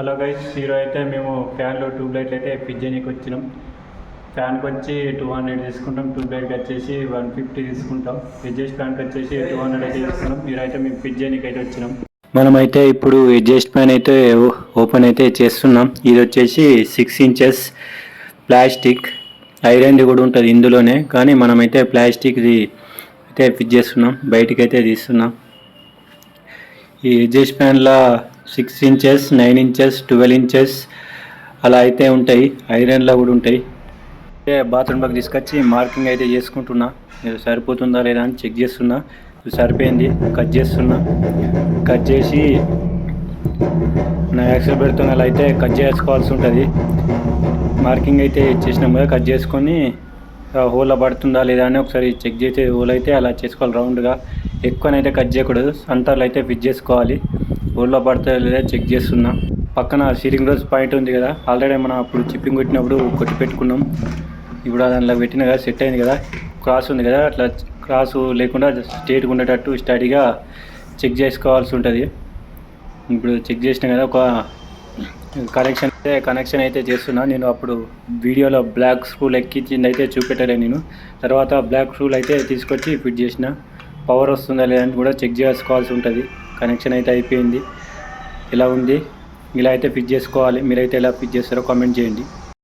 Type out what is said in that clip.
Hello guys, hero అయితే మేము ఫ్యాన్లో tube లైట్లు అయితే ఫిట్ చేయడానికి వచ్చినాం. ఫ్యాన్కి వచ్చి 200 తీసుకుంటాం, ట్యూబ్ లైట్కి వచ్చేసి 150 తీసుకుంటాం. ఎడ్జస్ట్ ఫ్యాన్కి వచ్చేసి 200 అయితే తీసుకున్నాం. హీరో అయితే మేము ఫిట్ చేయడానికి అయితే వచ్చినాం. మనమైతే ఇప్పుడు ఎడ్జస్ట్ ఫ్యాన్ అయితే ఓపెన్ అయితే చేస్తున్నాం. ఇది వచ్చేసి 6 ఇంచెస్ ప్లాస్టిక్, ఐరన్ది కూడా ఉంటుంది ఇందులోనే, కానీ మనమైతే ప్లాస్టిక్ది అయితే ఫిట్ చేస్తున్నాం. బయటికి అయితే తీస్తున్నాం. ఈ ఎడ్జస్ట్ ఫ్యాన్లో 6 ఇంచెస్, 9 ఇంచెస్, 12 ఇంచెస్ అలా అయితే ఉంటాయి. ఐరన్లో కూడా ఉంటాయి. అయితే బాత్రూంలోకి తీసుకొచ్చి మార్కింగ్ అయితే చేసుకుంటున్నా. సరిపోతుందా లేదా అని చెక్ చేస్తున్నా. సరిపోయింది, కట్ చేస్తున్నా. కట్ చేసి నా యాక్సిల్ పెడుతున్న అలా అయితే కట్ చేసుకోవాల్సి ఉంటుంది. మార్కింగ్ అయితే చేసినాం కదా, కట్ చేసుకొని హోల్లో పడుతుందా లేదా అని ఒకసారి చెక్ చేసే హోల్ అయితే అలా చేసుకోవాలి. రౌండ్గా ఎక్కువనైతే కట్ చేయకూడదు, సెంటర్లో అయితే ఫిట్ చేసుకోవాలి. హోల్లో పడుతుందా లేదా చెక్ చేస్తున్నా. పక్కన సీలింగ్ రోజ్ పాయింట్ ఉంది కదా, ఆల్రెడీ మనం అప్పుడు చిప్పింగ్ కొట్టినప్పుడు కొట్టి పెట్టుకున్నాం. ఇప్పుడు దానిలో పెట్టిన కదా, సెట్ అయింది కదా. క్రాస్ ఉంది కదా, అట్లా క్రాసు లేకుండా స్ట్రేట్గా ఉండేటట్టు స్టడీగా చెక్ చేసుకోవాల్సి ఉంటుంది. ఇప్పుడు చెక్ చేసిన కదా, ఒక కనెక్షన్ అయితే చేస్తున్నా. నేను అప్పుడు వీడియోలో బ్లాక్ స్క్రూలు ఎక్కించింది అయితే చూపెట్టలే నేను. తర్వాత బ్లాక్ స్క్రూలు అయితే తీసుకొచ్చి ఫిట్ చేసిన. పవర్ వస్తుందా లేదని కూడా చెక్ చేసుకోవాల్సి ఉంటుంది. కనెక్షన్ అయితే అయిపోయింది. ఇలా ఉంది, ఇలా అయితే ఫిట్ చేసుకోవాలి. మీరైతే ఎలా ఫిట్ చేస్తారో కామెంట్ చేయండి.